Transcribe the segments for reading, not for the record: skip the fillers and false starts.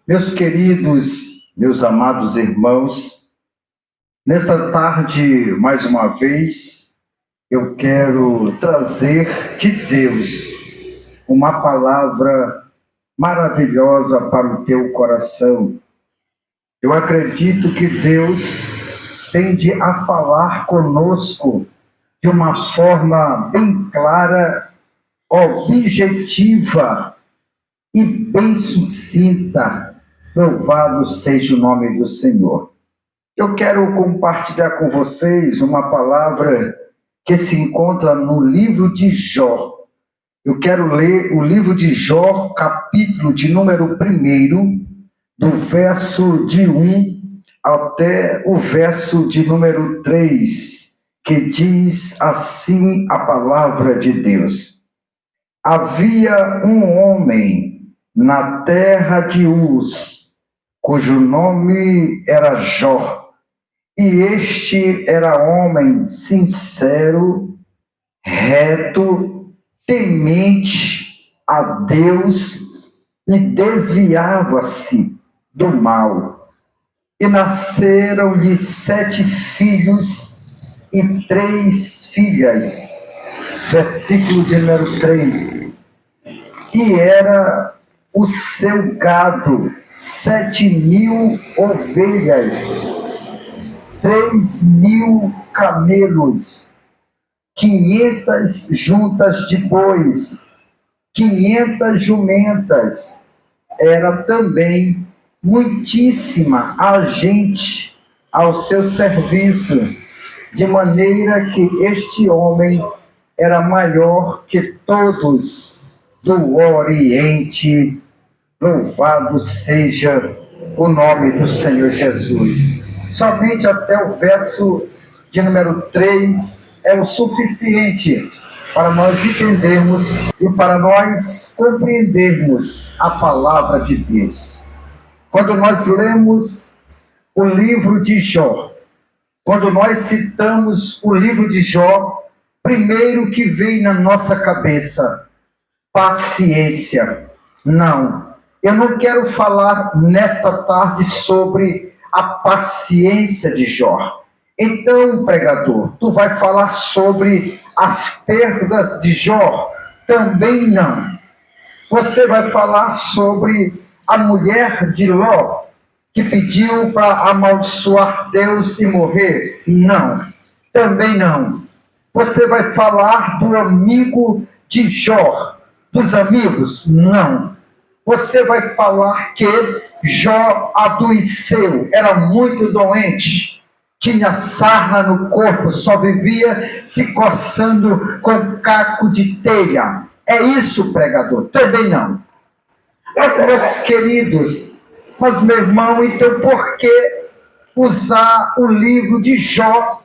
Meus queridos, meus amados irmãos, nesta tarde, mais uma vez, eu quero trazer de Deus uma palavra maravilhosa para o teu coração. Eu acredito que Deus tende a falar conosco de uma forma bem clara, objetiva e bem sucinta. Louvado seja o nome do Senhor. Eu quero compartilhar com vocês uma palavra que se encontra no livro de Jó. Eu quero ler o livro de Jó, capítulo de número 1, do verso de 1 até o verso de número 3, que diz assim a palavra de Deus. Havia um homem na terra de Uz, cujo nome era Jó, e este era homem sincero, reto, temente a Deus e desviava-se do mal. E nasceram-lhe 7 filhos e 3 filhas. Versículo de número 3. E era o seu gado 7.000 ovelhas, 3.000 camelos, 500 juntas de bois, 500 jumentas. Era também muitíssima a gente ao seu serviço, de maneira que este homem era maior que todos do Oriente. Louvado seja o nome do Senhor Jesus. Somente até o verso de número 3 é o suficiente para nós entendermos e para nós compreendermos a palavra de Deus. Quando nós lemos o livro de Jó, quando nós citamos o livro de Jó, primeiro que vem na nossa cabeça, paciência. Não, eu não quero falar nesta tarde sobre a paciência de Jó. Então, pregador, tu vai falar sobre as perdas de Jó? Também não. Você vai falar sobre a mulher de Ló, que pediu para amaldiçoar Deus e morrer? Não, também não. Você vai falar do amigo de Jó, dos amigos? Não. Você vai falar que Jó adoeceu, era muito doente, tinha sarna no corpo, só vivia se coçando com caco de telha. É isso, pregador? Também não. Mas, meus queridos, mas, meu irmão, então por que usar o livro de Jó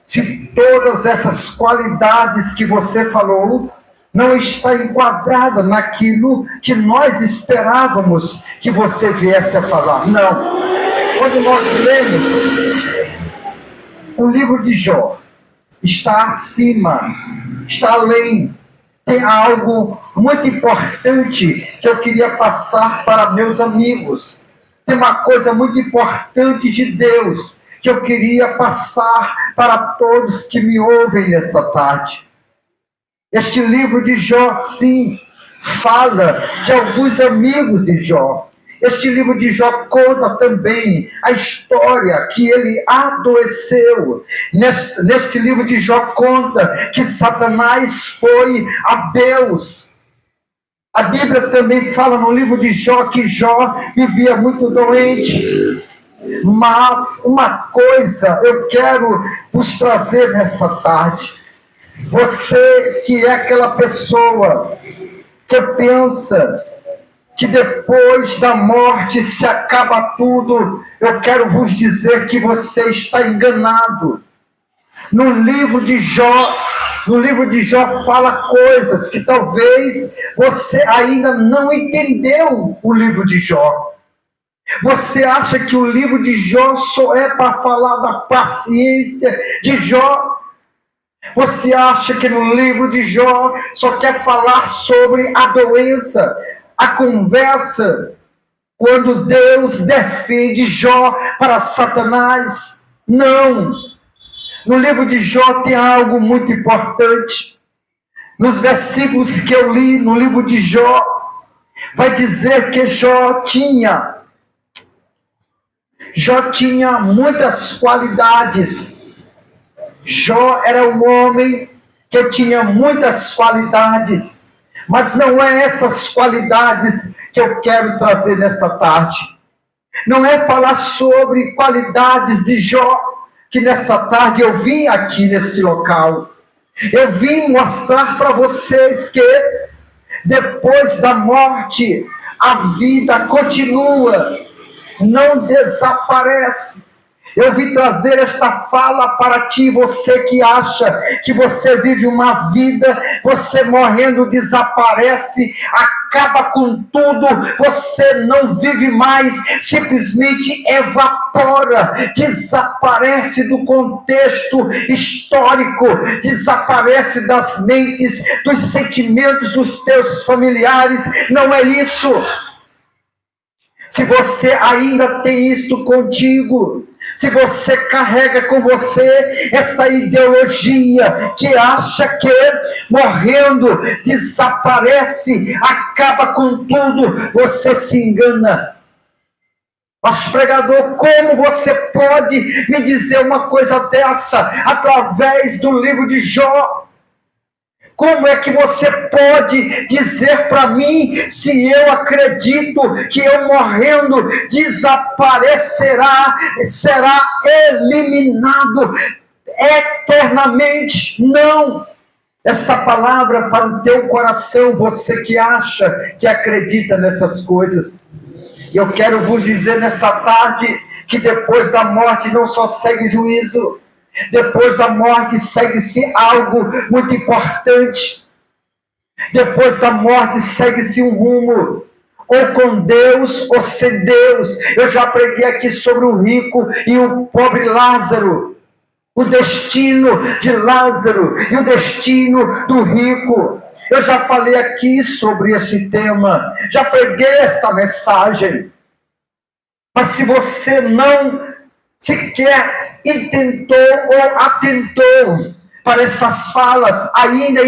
se todas essas qualidades que você falou não está enquadrada naquilo que nós esperávamos que você viesse a falar? Não. Quando nós lemos o livro de Jó, está acima, está além. Tem algo muito importante que eu queria passar para meus amigos. Tem uma coisa muito importante de Deus que eu queria passar para todos que me ouvem nesta tarde. Este livro de Jó, sim, fala de alguns amigos de Jó. Este livro de Jó conta também a história que ele adoeceu. Neste livro de Jó conta que Satanás foi a Deus. A Bíblia também fala no livro de Jó que Jó vivia muito doente. Mas uma coisa eu quero vos trazer nessa tarde. Você que é aquela pessoa que pensa que depois da morte se acaba tudo, eu quero vos dizer que você está enganado. No livro de Jó fala coisas que talvez você ainda não entendeu o livro de Jó. Você acha que o livro de Jó só é para falar da paciência de Jó? Você acha que no livro de Jó só quer falar sobre a doença, a conversa quando Deus defende Jó para Satanás. Não. No livro de Jó tem algo muito importante. Nos versículos que eu li no livro de Jó, vai dizer que Jó tinha muitas qualidades. Jó era um homem que tinha muitas qualidades, mas não é essas qualidades que eu quero trazer nesta tarde. Não é falar sobre qualidades de Jó, que nesta tarde eu vim aqui neste local. Eu vim mostrar para vocês que depois da morte, a vida continua, não desaparece. Eu vim trazer esta fala para ti, você que acha que você vive uma vida, você morrendo desaparece, acaba com tudo, você não vive mais, simplesmente evapora, desaparece do contexto histórico, desaparece das mentes, dos sentimentos dos teus familiares. Não é isso. Se você ainda tem isto contigo, se você carrega com você essa ideologia que acha que morrendo desaparece, acaba com tudo, você se engana. Mas pregador, como você pode me dizer uma coisa dessa através do livro de Jó? Como é que você pode dizer para mim se eu acredito que eu morrendo desaparecerá, será eliminado eternamente? Não! Esta palavra para o teu coração, você que acha que acredita nessas coisas. Eu quero vos dizer nesta tarde que depois da morte não só segue juízo, depois da morte segue-se algo muito importante. Depois da morte segue-se um rumo, ou com Deus ou sem Deus. Eu já preguei aqui sobre o rico e o pobre Lázaro, o destino de Lázaro e o destino do rico. Eu já falei aqui sobre este tema, já preguei esta mensagem. Mas se você não sequer intentou ou atentou para essas falas, ainda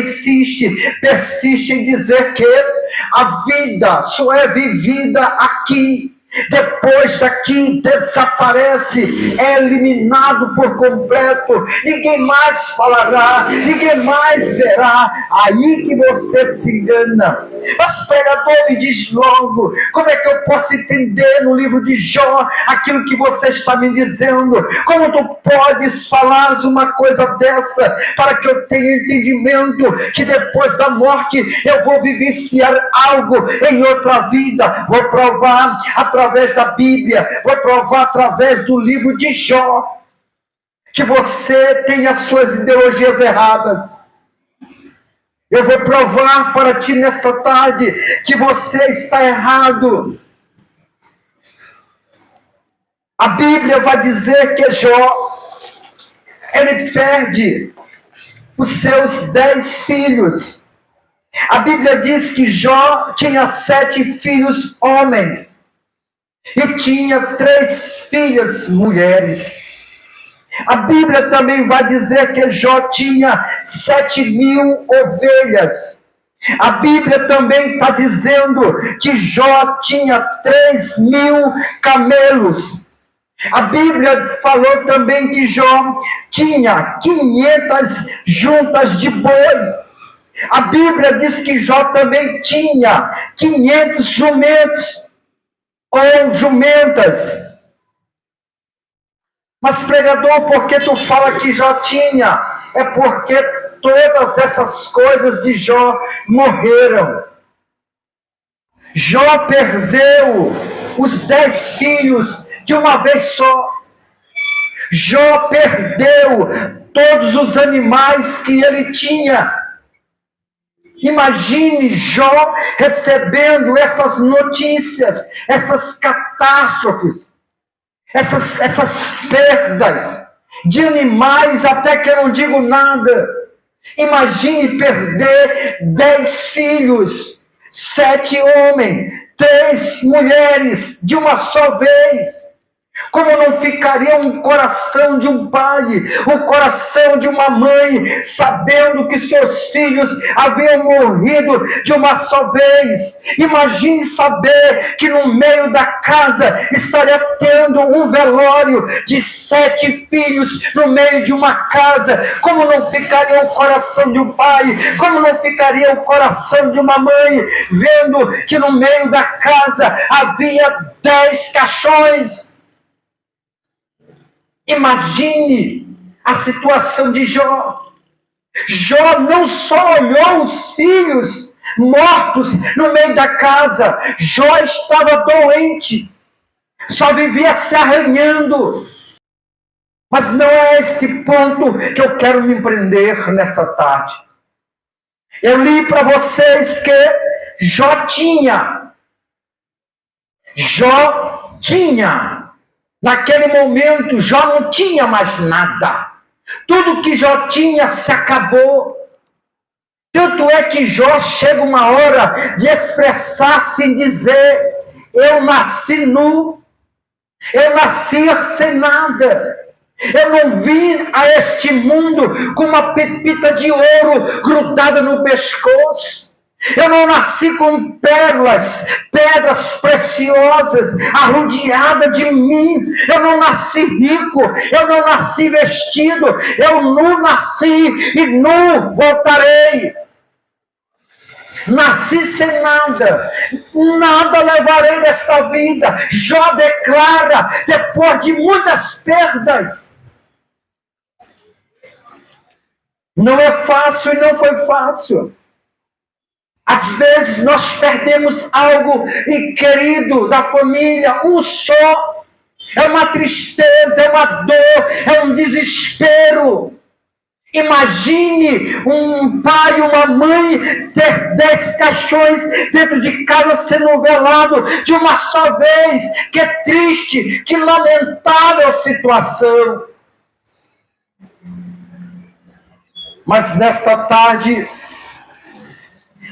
persiste em dizer que a vida só é vivida aqui. Depois daqui desaparece, é eliminado por completo, ninguém mais falará, ninguém mais verá. Aí que você se engana. Mas pregador, me diz logo, como é que eu posso entender no livro de Jó aquilo que você está me dizendo? Como tu podes falar uma coisa dessa para que eu tenha entendimento que depois da morte eu vou vivenciar algo em outra vida? Vou provar através da Bíblia, vou provar através do livro de Jó, que você tem as suas ideologias erradas. Eu vou provar para ti nesta tarde que você está errado. A Bíblia vai dizer que Jó, ele perde os seus 10 filhos. A Bíblia diz que Jó tinha 7 filhos homens e tinha 3 filhas mulheres. A Bíblia também vai dizer que Jó tinha 7.000 ovelhas. A Bíblia também está dizendo que Jó tinha 3.000 camelos. A Bíblia falou também que Jó tinha 500 juntas de boi. A Bíblia diz que Jó também tinha 500 jumentos ou jumentas. Mas pregador, por que tu fala que Jó tinha? É porque todas essas coisas de Jó morreram. Jó perdeu os 10 filhos de uma vez só. Jó perdeu todos os animais que ele tinha. Imagine Jó recebendo essas notícias, essas catástrofes, essas perdas de animais, até que eu não digo nada. Imagine perder 10 filhos, 7 homens, 3 mulheres de uma só vez. Como não ficaria o coração de um pai, o coração de uma mãe, sabendo que seus filhos haviam morrido de uma só vez? Imagine saber que no meio da casa estaria tendo um velório de 7 filhos no meio de uma casa. Como não ficaria o coração de um pai? Como não ficaria o coração de uma mãe, vendo que no meio da casa havia 10 caixões? Imagine a situação de Jó. Jó não só olhou os filhos mortos no meio da casa, Jó estava doente, só vivia se arranhando. Mas não é este ponto que eu quero me prender nessa tarde. Eu li para vocês que Jó tinha. Naquele momento, Jó não tinha mais nada. Tudo que Jó tinha se acabou. Tanto é que Jó chega uma hora de expressar-se e dizer: eu nasci nu, eu nasci sem nada. Eu não vim a este mundo com uma pepita de ouro grudada no pescoço. Eu não nasci com pedras preciosas, arrodeadas de mim. Eu não nasci rico, eu não nasci vestido. Eu nu nasci e nu voltarei. Nasci sem nada, nada levarei desta vida. Jó declara, depois de muitas perdas. Não é fácil e não foi fácil. Às vezes nós perdemos algo querido da família, um só. É uma tristeza, é uma dor, é um desespero. Imagine um pai, uma mãe ter 10 caixões dentro de casa sendo velado de uma só vez. Que triste, que lamentável situação. Mas nesta tarde,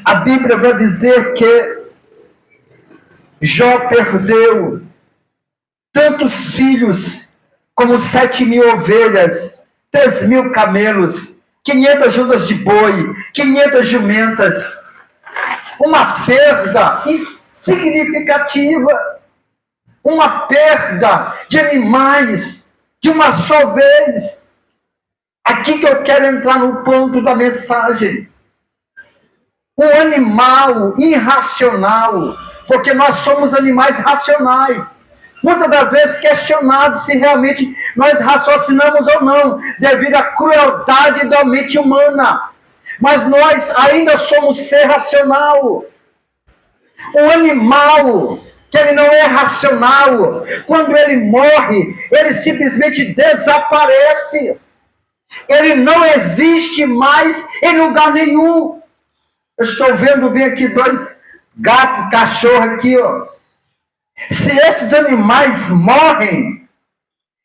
a Bíblia vai dizer que Jó perdeu tantos filhos como 7.000 ovelhas, 3.000 camelos, 500 juntas de boi, 500 jumentas. Uma perda insignificativa. Uma perda de animais de uma só vez. Aqui que eu quero entrar no ponto da mensagem. Um animal irracional, porque nós somos animais racionais. Muitas das vezes questionados se realmente nós raciocinamos ou não, devido à crueldade da mente humana. Mas nós ainda somos ser racional. Um animal, que ele não é racional, quando ele morre, ele simplesmente desaparece. Ele não existe mais em lugar nenhum. Eu estou vendo bem aqui 2 gatos, cachorro aqui, ó. Se esses animais morrem,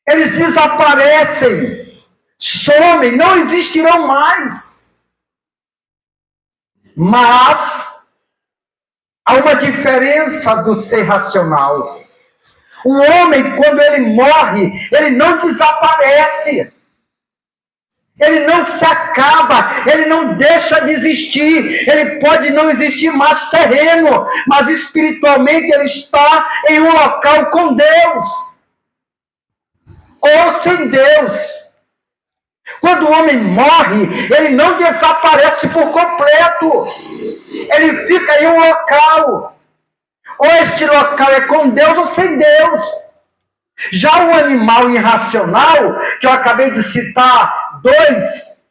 eles desaparecem, somem, não existirão mais. Mas há uma diferença do ser racional. O homem, quando ele morre, ele não desaparece. Ele não se acaba, ele não deixa de existir. Ele pode não existir mais terreno, mas espiritualmente ele está em um local com Deus. Ou sem Deus. Quando o homem morre, ele não desaparece por completo. Ele fica em um local. Ou este local é com Deus ou sem Deus. Já o animal irracional, que eu acabei de citar 2,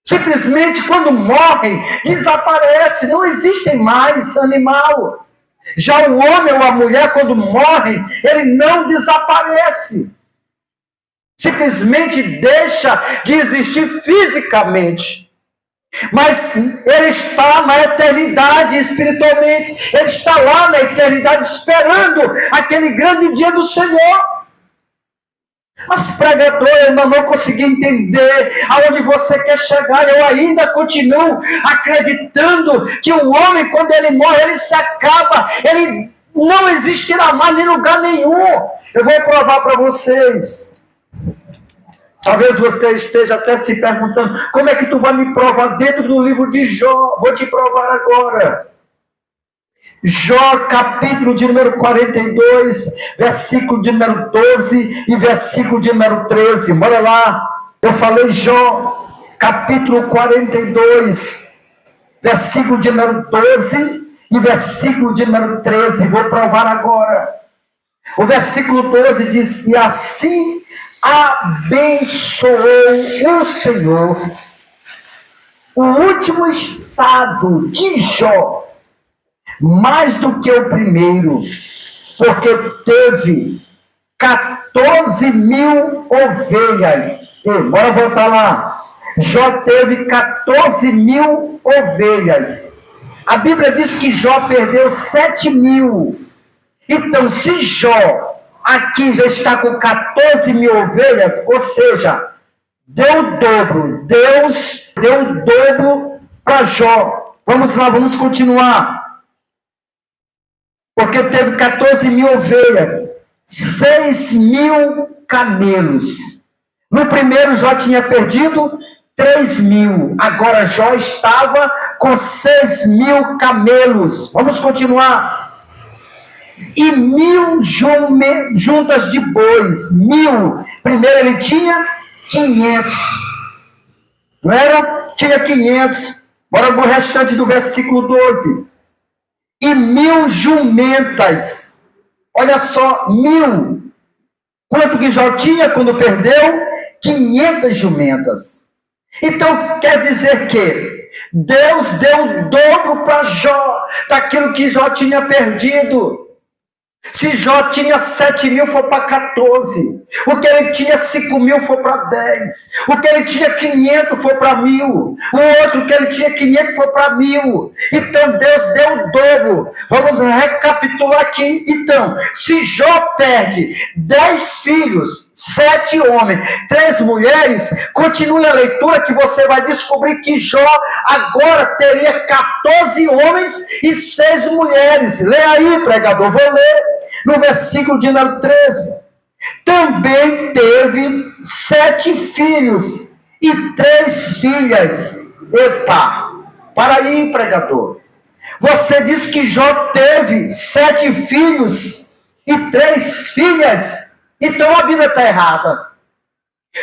simplesmente quando morrem, desaparece, não existem mais animal. Já o homem ou a mulher, quando morrem, ele não desaparece. Simplesmente deixa de existir fisicamente. Mas ele está na eternidade espiritualmente. Ele está lá na eternidade esperando aquele grande dia do Senhor. Mas, pregador, eu ainda não consegui entender aonde você quer chegar. Eu ainda continuo acreditando que o homem, quando ele morre, ele se acaba. Ele não existirá mais em lugar nenhum. Eu vou provar para vocês. Talvez você esteja até se perguntando, como é que tu vai me provar dentro do livro de Jó? Vou te provar agora. Jó, capítulo de número 42, versículo de número 12 e versículo de número 13. Bora lá. Eu falei Jó, capítulo 42, versículo de número 12 e versículo de número 13. Vou provar agora. O versículo 12 diz: e assim abençoou o Senhor o último estado de Jó, mais do que o primeiro, porque teve 14.000 ovelhas. Bora voltar lá. Jó teve 14.000 ovelhas. A Bíblia diz que Jó perdeu 7.000. Então, se Jó aqui já está com 14.000 ovelhas, ou seja, deu o dobro. Deus deu o dobro para Jó. Vamos lá, vamos continuar. Porque teve 14.000 ovelhas, 6.000 camelos. No primeiro, Jó tinha perdido 3.000. Agora, Jó estava com 6.000 camelos. Vamos continuar. E 1.000 juntas de bois. 1.000. Primeiro ele tinha 500. Não era? Tinha 500. Bora no restante do versículo 12. E 1.000 jumentas. Olha só, 1.000. Quanto que Jó tinha quando perdeu? 500 jumentas. Então, quer dizer que Deus deu o dobro para Jó, daquilo que Jó tinha perdido. Se Jó tinha 7.000, foi para 14. O que ele tinha 5.000 foi para 10. O que ele tinha 500 foi para 1.000. O outro que ele tinha 500 foi para 1.000. Então Deus deu o dobro. Vamos recapitular aqui. Então, se Jó perde 10 filhos, 7 homens, 3 mulheres, continue a leitura que você vai descobrir que Jó agora teria 14 homens e 6 mulheres. Lê aí, pregador, vou ler. No versículo de número 13, também teve 7 filhos e 3 filhas. Epa, para aí, pregador. Você diz que Jó teve 7 filhos e 3 filhas. Então a Bíblia está errada.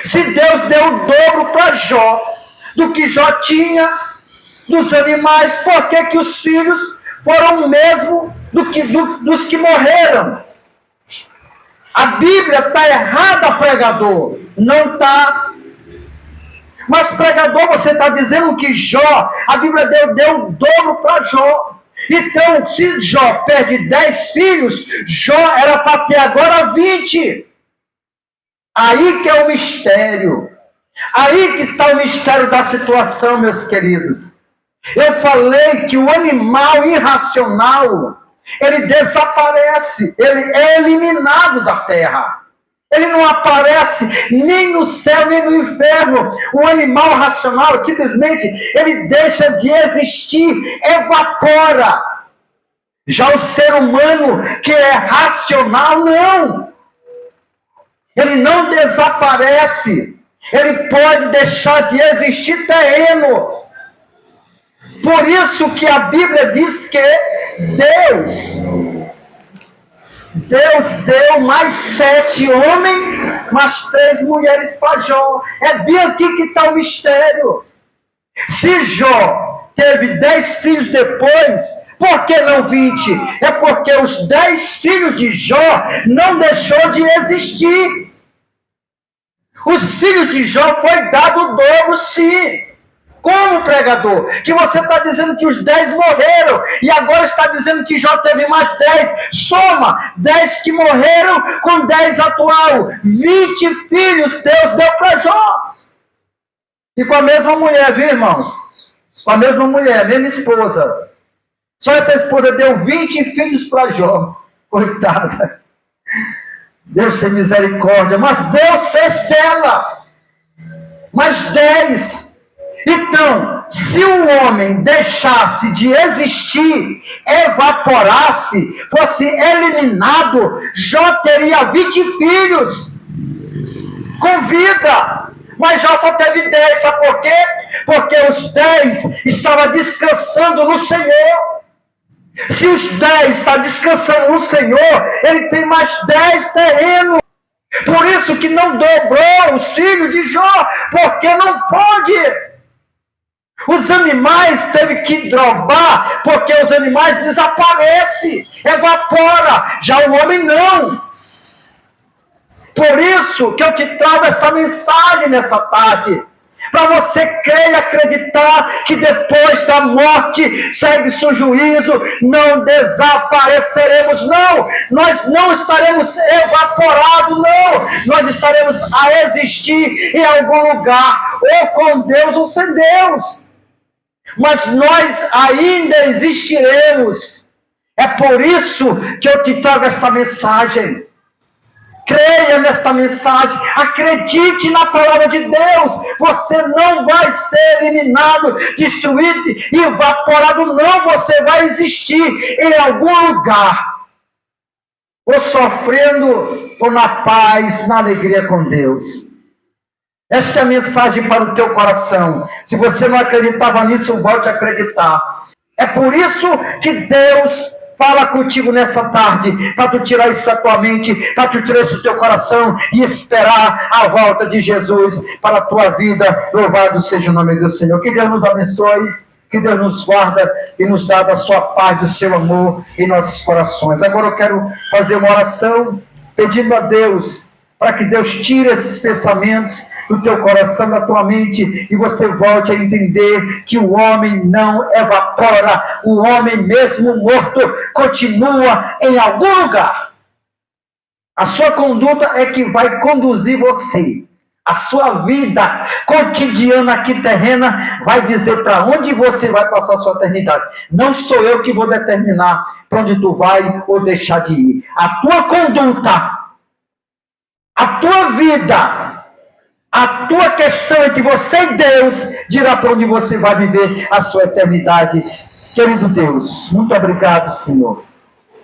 Se Deus deu o dobro para Jó do que Jó tinha dos animais, por que os filhos foram o mesmo dos que morreram? A Bíblia está errada, pregador. Não está. Mas, pregador, você está dizendo que Jó, a Bíblia deu o dobro para Jó. Então, se Jó perde 10 filhos, Jó era para ter agora 20. Aí que é o mistério. Aí que está o mistério da situação, meus queridos. Eu falei que o animal irracional, ele desaparece, ele é eliminado da terra. Ele não aparece nem no céu, nem no inferno. O animal racional, simplesmente, ele deixa de existir, evapora. Já o ser humano, que é racional, não. Ele não desaparece. Ele pode deixar de existir terreno. Por isso que a Bíblia diz que Deus deu mais 7 homens, mais 3 mulheres para Jó. É bem aqui que está o mistério. Se Jó teve 10 filhos depois, por que não 20? É porque os 10 filhos de Jó não deixou de existir. Os filhos de Jó foi dado o dobro, sim. Como, pregador? Que você está dizendo que os 10 morreram e agora está dizendo que Jó teve mais 10. Soma 10 que morreram com 10 atual. 20 filhos Deus deu para Jó. E com a mesma mulher, viu, irmãos? Com a mesma mulher, a mesma esposa. Só essa esposa deu 20 filhos para Jó. Coitada. Deus tem misericórdia, mas Deus fez dela mais 10. Então, se o homem deixasse de existir, evaporasse, fosse eliminado, Jó teria 20 filhos com vida. Mas Jó só teve 10, sabe por quê? Porque os 10 estavam descansando no Senhor. Se os 10 estão descansando no Senhor, ele tem mais 10 terrenos. Por isso que não dobrou os filhos de Jó, porque não pode. Os animais teve que drobar, porque os animais desaparecem, evapora. Já o homem não. Por isso que eu te trago esta mensagem nessa tarde, para você crer e acreditar que depois da morte segue-se o juízo, não desapareceremos, não. Nós não estaremos evaporados, não. Nós estaremos a existir em algum lugar, ou com Deus ou sem Deus. Mas nós ainda existiremos. É por isso que eu te trago esta mensagem. Creia nesta mensagem, acredite na palavra de Deus. Você não vai ser eliminado, destruído, evaporado, não. Você vai existir em algum lugar, ou sofrendo, ou na paz, na alegria com Deus. Esta é a mensagem para o teu coração. Se você não acreditava nisso, volte a acreditar. É por isso que Deus fala contigo nessa tarde, para tu tirar isso da tua mente, para tu tirar isso do teu coração e esperar a volta de Jesus para a tua vida. Louvado seja o nome do Senhor. Que Deus nos abençoe, que Deus nos guarda e nos dá da sua paz, do seu amor em nossos corações. Agora eu quero fazer uma oração pedindo a Deus para que Deus tire esses pensamentos do teu coração, da tua mente, e você volte a entender que o homem não evapora, o homem mesmo morto continua em algum lugar. A sua conduta é que vai conduzir você. A sua vida cotidiana aqui terrena vai dizer para onde você vai passar a sua eternidade. Não sou eu que vou determinar para onde tu vai ou deixar de ir. A tua conduta, a tua vida, a tua questão entre você e Deus dirá para onde você vai viver a sua eternidade. Querido Deus, muito obrigado, Senhor,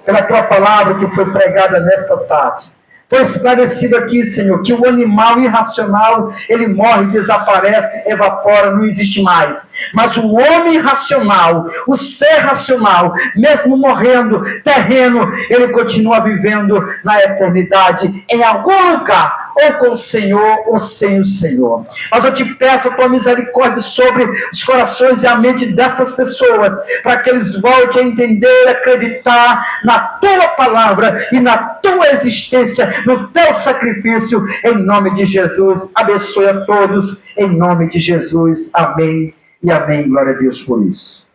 pela tua palavra que foi pregada nesta tarde. Foi esclarecido aqui, Senhor, que o animal irracional, ele morre, desaparece, evapora, não existe mais. Mas o homem racional, o ser racional, mesmo morrendo, terreno, ele continua vivendo na eternidade, em algum lugar, ou com o Senhor, ou sem o Senhor. Mas eu te peço a tua misericórdia sobre os corações e a mente dessas pessoas, para que eles voltem a entender, acreditar na tua palavra e na tua existência, no teu sacrifício, em nome de Jesus. Abençoe a todos, em nome de Jesus. Amém e amém. Glória a Deus por isso.